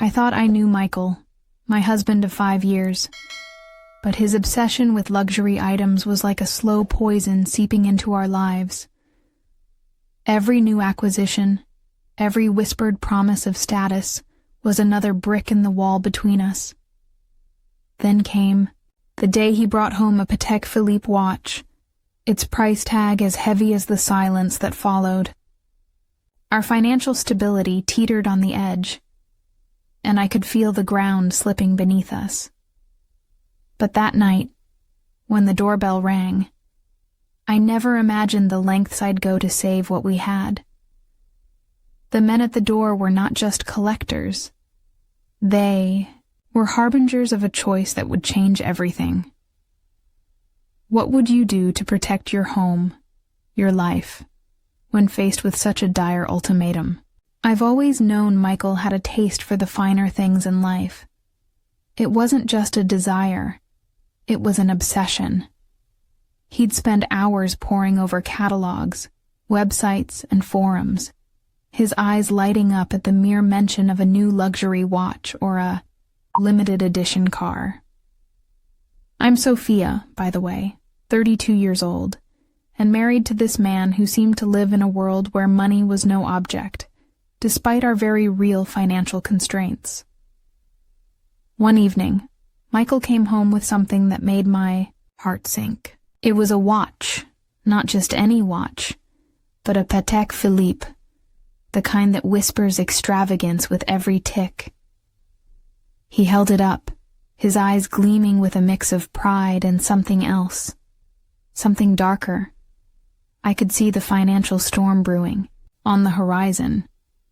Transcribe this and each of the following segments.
I thought I knew Michael, my husband of 5 years, but his obsession with luxury items was like a slow poison seeping into our lives. Every new acquisition, every whispered promise of status was another brick in the wall between us. Then came the day he brought home a Patek Philippe watch, its price tag as heavy as the silence that followed. Our financial stability teetered on the edge, and I could feel the ground slipping beneath us. But that night, when the doorbell rang, I never imagined the lengths I'd go to save what we had. The men at the door were not just collectors. They were harbingers of a choice that would change everything. What would you do to protect your home, your life, when faced with such a dire ultimatum? I've always known Michael had a taste for the finer things in life. It wasn't just a desire, it was an obsession. He'd spend hours poring over catalogs, websites, and forums, his eyes lighting up at the mere mention of a new luxury watch or a limited edition car. I'm Sophia, by the way, 32 years old, and married to this man who seemed to live in a world where money was no object, despite our very real financial constraints. One evening, Michael came home with something that made my heart sink. It was a watch, not just any watch, but a Patek Philippe, the kind that whispers extravagance with every tick. He held it up, his eyes gleaming with a mix of pride and something else, something darker. I could see the financial storm brewing, on the horizon,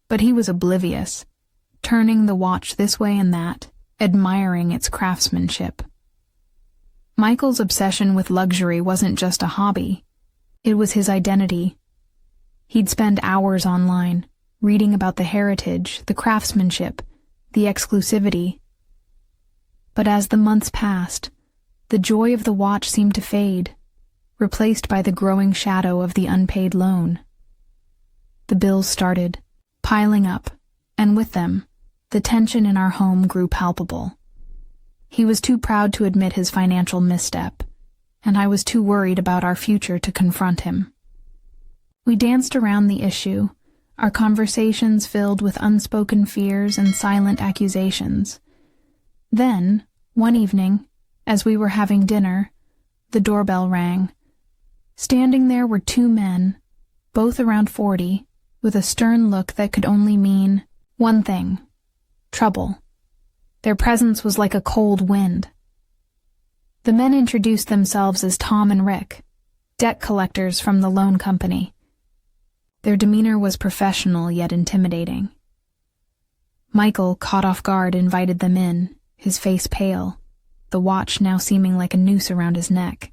but he was oblivious, turning the watch this way and that, admiring its craftsmanship. Michael's obsession with luxury wasn't just a hobby, it was his identity. He'd spend hours online, reading about the heritage, the craftsmanship, the exclusivity. But as the months passed, the joy of the watch seemed to fade, replaced by the growing shadow of the unpaid loan. The bills started piling up, and with them, the tension in our home grew palpable. He was too proud to admit his financial misstep, and I was too worried about our future to confront him. We danced around the issue, our conversations filled with unspoken fears and silent accusations. Then, one evening, as we were having dinner, the doorbell rang. Standing there were 2 men, both around 40, with a stern look that could only mean one thing: trouble. Their presence was like a cold wind. The men introduced themselves as Tom and Rick, debt collectors from the loan company. Their demeanor was professional yet intimidating. Michael, caught off guard, invited them in, his face pale, the watch now seeming like a noose around his neck.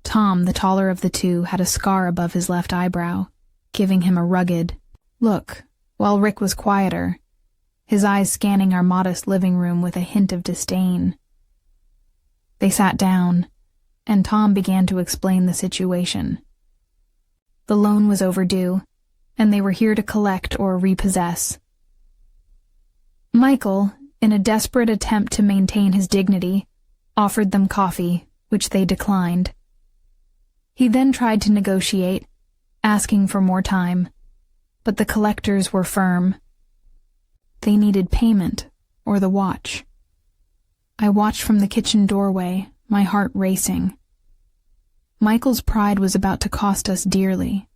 Tom, the taller of the two, had a scar above his left eyebrow, giving him a rugged look, while Rick was quieter, his eyes scanning our modest living room with a hint of disdain. They sat down, and Tom began to explain the situation. The loan was overdue, and they were here to collect or repossess. Michael, in a desperate attempt to maintain his dignity, offered them coffee, which they declined. He then tried to negotiate, asking for more time, but the collectors were firm. They needed payment, or the watch. I watched from the kitchen doorway, my heart racing. Michael's pride was about to cost us dearly.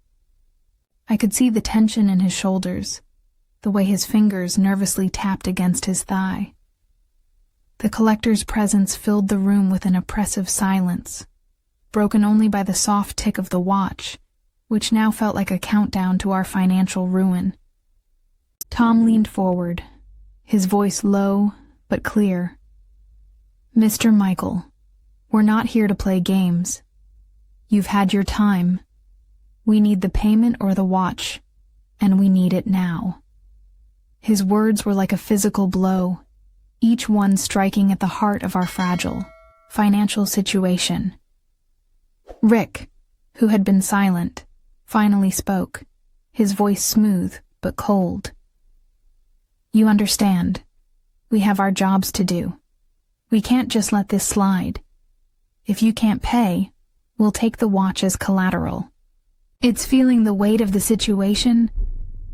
I could see the tension in his shoulders, the way his fingers nervously tapped against his thigh. The collector's presence filled the room with an oppressive silence, broken only by the soft tick of the watch, which now felt like a countdown to our financial ruin. Tom leaned forward, his voice low but clear. "Mr. Michael, we're not here to play games. You've had your time. We need the payment or the watch, and we need it now." His words were like a physical blow, each one striking at the heart of our fragile financial situation. Rick, who had been silent, finally spoke, his voice smooth but cold. You understand. We have our jobs to do. We can't just let this slide. If you can't pay, we'll take the watch as collateral." It's feeling the weight of the situation.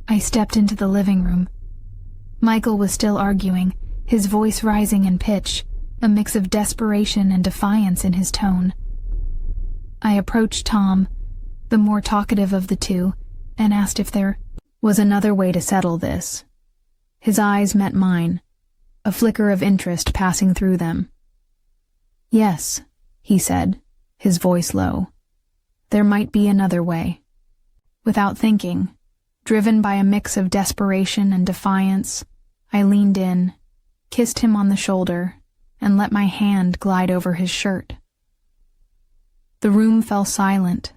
I stepped into the living room. Michael was still arguing, his voice rising in pitch, a mix of desperation and defiance in his tone. I approached Tom, the more talkative of the two, and asked if there was another way to settle this. His eyes met mine, a flicker of interest passing through them. "Yes," he said, his voice low. "There might be another way." Without thinking, driven by a mix of desperation and defiance, I leaned in, kissed him on the shoulder, and let my hand glide over his shirt. The room fell silent.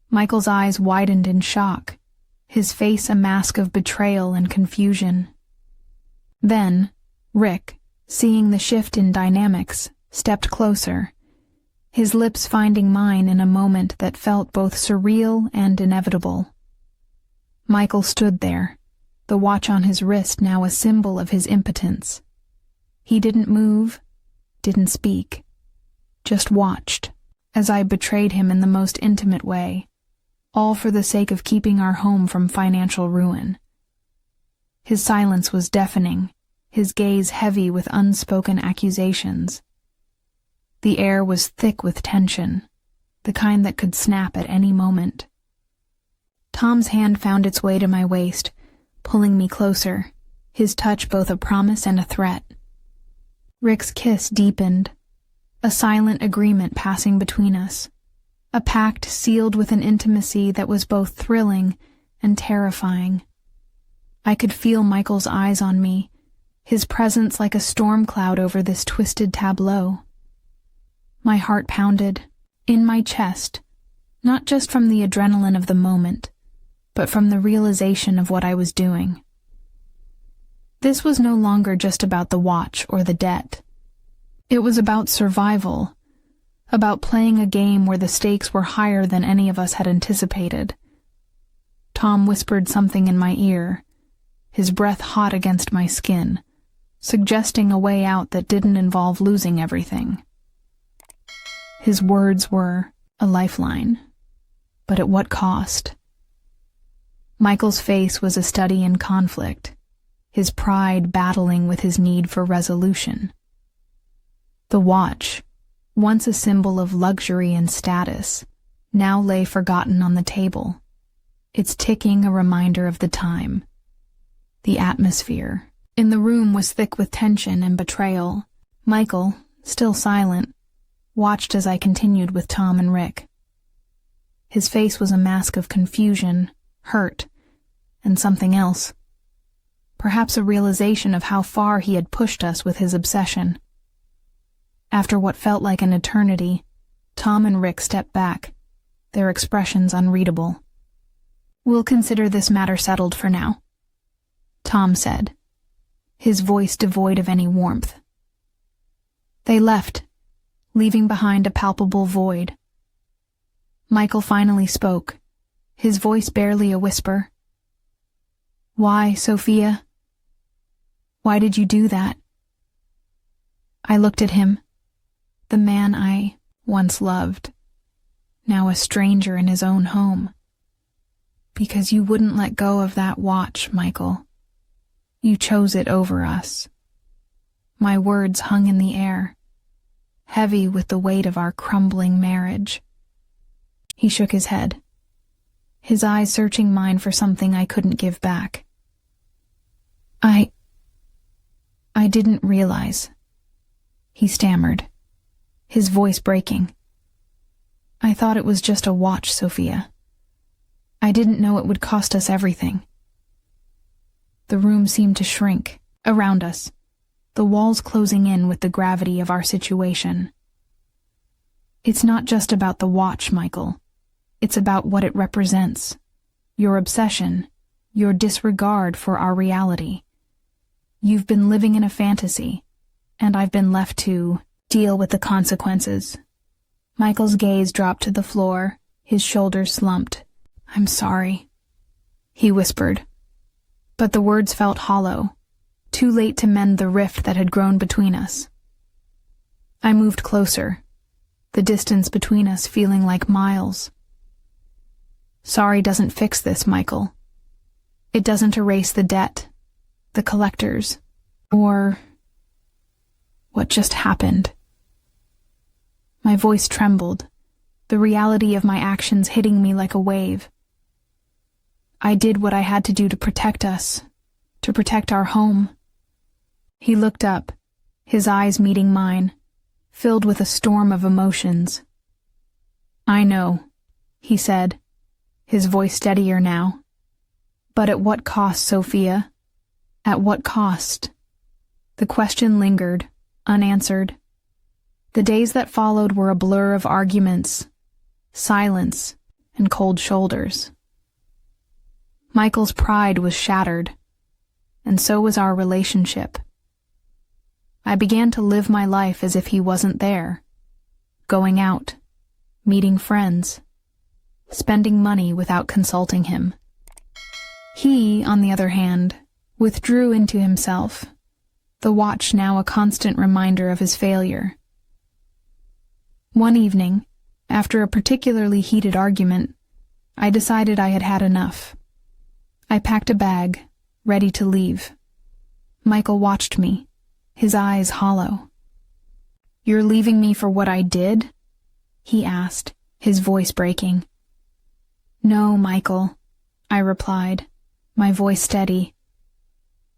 Michael's eyes widened in shock, his face a mask of betrayal and confusion. Then, Rick, seeing the shift in dynamics, stepped closer, his lips finding mine in a moment that felt both surreal and inevitable. Michael stood there, the watch on his wrist now a symbol of his impotence. He didn't move, didn't speak, just watched, as I betrayed him in the most intimate way, all for the sake of keeping our home from financial ruin. His silence was deafening, his gaze heavy with unspoken accusations. The air was thick with tension, the kind that could snap at any moment. Tom's hand found its way to my waist, pulling me closer, his touch both a promise and a threat. Rick's kiss deepened, a silent agreement passing between us, a pact sealed with an intimacy that was both thrilling and terrifying. I could feel Michael's eyes on me, his presence like a storm cloud over this twisted tableau. My heart pounded, in my chest, not just from the adrenaline of the moment, but from the realization of what I was doing. This was no longer just about the watch or the debt. It was about survival, about playing a game where the stakes were higher than any of us had anticipated. Tom whispered something in my ear, his breath hot against my skin, suggesting a way out that didn't involve losing everything. His words were a lifeline, but at what cost? Michael's face was a study in conflict, his pride battling with his need for resolution. The watch, once a symbol of luxury and status, now lay forgotten on the table, its ticking a reminder of the time. The atmosphere in the room was thick with tension and betrayal. Michael, still silent, watched as I continued with Tom and Rick. His face was a mask of confusion, hurt, and something else. Perhaps a realization of how far he had pushed us with his obsession. After what felt like an eternity, Tom and Rick stepped back, their expressions unreadable. "We'll consider this matter settled for now," Tom said, his voice devoid of any warmth. They left, leaving behind a palpable void. Michael finally spoke, his voice barely a whisper. "Why, Sophia? Why did you do that?" I looked at him, the man I once loved, now a stranger in his own home. "Because you wouldn't let go of that watch, Michael. You chose it over us." My words hung in the air, heavy with the weight of our crumbling marriage. He shook his head, his eyes searching mine for something I couldn't give back. I didn't realize," he stammered, his voice breaking. "I thought it was just a watch, Sophia. I didn't know it would cost us everything." The room seemed to shrink around us, the walls closing in with the gravity of our situation. "It's not just about the watch, Michael. It's about what it represents. Your obsession, your disregard for our reality. You've been living in a fantasy, and I've been left to deal with the consequences." Michael's gaze dropped to the floor, his shoulders slumped. "I'm sorry," he whispered. But the words felt hollow, too late to mend the rift that had grown between us. I moved closer, the distance between us feeling like miles. Sorry doesn't fix this, Michael. It doesn't erase the debt, the collectors, or what just happened. My voice trembled, the reality of my actions hitting me like a wave. I did what I had to do to protect us, to protect our home. He looked up, his eyes meeting mine, filled with a storm of emotions. I know, he said, his voice steadier now. But at what cost, Sophia? At what cost? The question lingered, unanswered. The days that followed were a blur of arguments, silence, and cold shoulders. Michael's pride was shattered, and so was our relationship. I began to live my life as if he wasn't there, going out, meeting friends, spending money without consulting him. He, on the other hand, withdrew into himself, the watch now a constant reminder of his failure. One evening, after a particularly heated argument, I decided I had had enough. I packed a bag, ready to leave. Michael watched me, his eyes hollow. "You're leaving me for what I did?" he asked, his voice breaking. "No, Michael," I replied, my voice steady.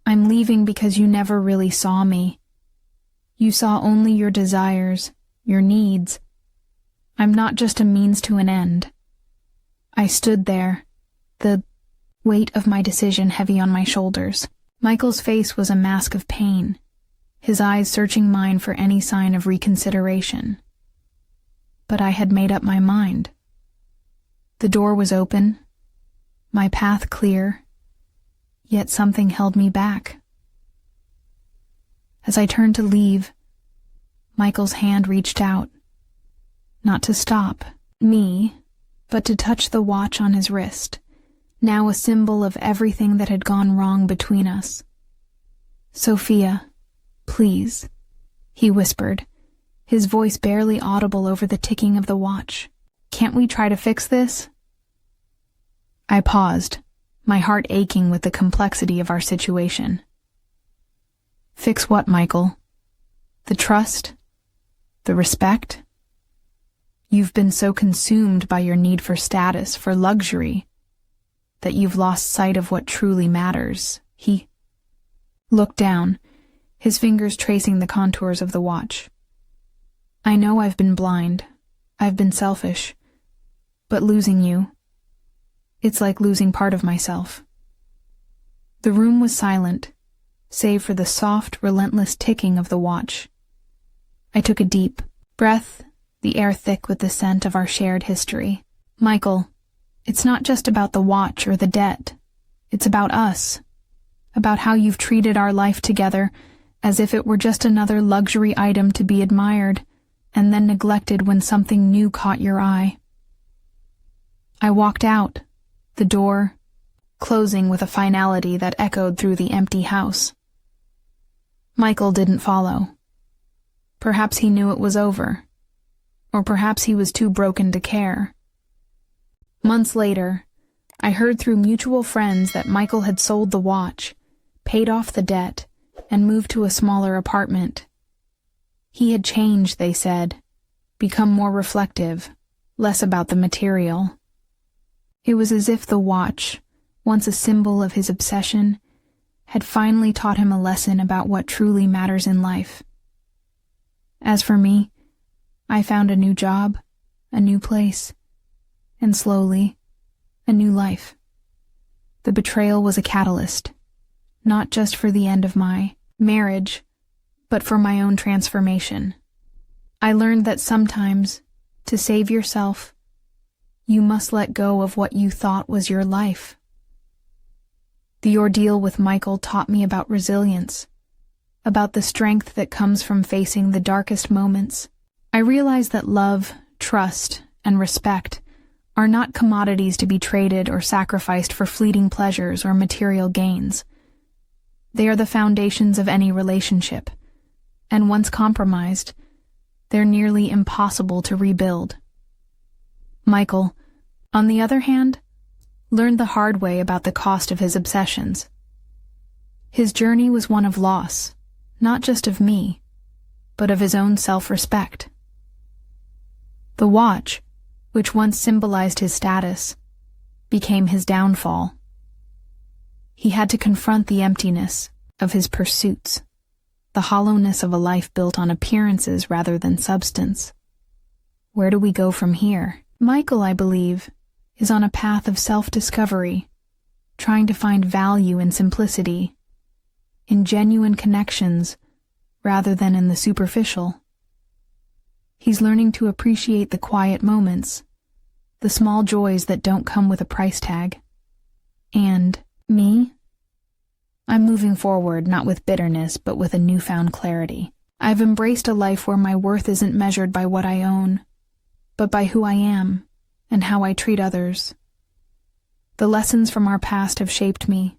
"I'm leaving because you never really saw me. You saw only your desires, your needs. I'm not just a means to an end." I stood there, the weight of my decision heavy on my shoulders. Michael's face was a mask of pain, his eyes searching mine for any sign of reconsideration. But I had made up my mind. The door was open, my path clear, yet something held me back. As I turned to leave, Michael's hand reached out, not to stop me, but to touch the watch on his wrist, now a symbol of everything that had gone wrong between us. "Sophia, please," he whispered, his voice barely audible over the ticking of the watch. "Can't we try to fix this?" I paused, my heart aching with the complexity of our situation. "Fix what, Michael? The trust? The respect? You've been so consumed by your need for status, for luxury, that you've lost sight of what truly matters." He looked down, his fingers tracing the contours of the watch. "I know I've been blind, I've been selfish, but losing you, it's like losing part of myself." The room was silent, save for the soft, relentless ticking of the watch. I took a deep breath, the air thick with the scent of our shared history. "Michael, it's not just about the watch or the debt. It's about us, about how you've treated our life together as if it were just another luxury item to be admired and then neglected when something new caught your eye." I walked out, the door closing with a finality that echoed through the empty house. Michael didn't follow. Perhaps he knew it was over, or perhaps he was too broken to care. Months later, I heard through mutual friends that Michael had sold the watch, paid off the debt, and moved to a smaller apartment. He had changed, they said, become more reflective, less about the material. It was as if the watch, once a symbol of his obsession, had finally taught him a lesson about what truly matters in life. As for me, I found a new job, a new place, and slowly, a new life. The betrayal was a catalyst, not just for the end of my marriage, but for my own transformation. I learned that sometimes, to save yourself, you must let go of what you thought was your life. The ordeal with Michael taught me about resilience, about the strength that comes from facing the darkest moments. I realized that love, trust, and respect are not commodities to be traded or sacrificed for fleeting pleasures or material gains. They are the foundations of any relationship, and once compromised, they're nearly impossible to rebuild. Michael, on the other hand, learned the hard way about the cost of his obsessions. His journey was one of loss, not just of me, but of his own self-respect. The watch, which once symbolized his status, became his downfall. He had to confront the emptiness of his pursuits, the hollowness of a life built on appearances rather than substance. Where do we go from here? Michael, I believe, is on a path of self-discovery, trying to find value in simplicity, in genuine connections rather than in the superficial. He's learning to appreciate the quiet moments, the small joys that don't come with a price tag. And me? I'm moving forward not with bitterness, but with a newfound clarity. I've embraced a life where my worth isn't measured by what I own, but by who I am and how I treat others. The lessons from our past have shaped me,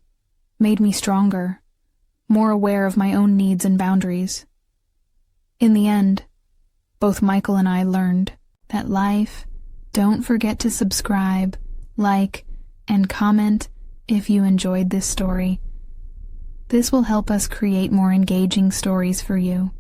made me stronger, more aware of my own needs and boundaries. In the end, both Michael and I learned that life. Don't forget to subscribe, like, and comment if you enjoyed this story. This will help us create more engaging stories for you.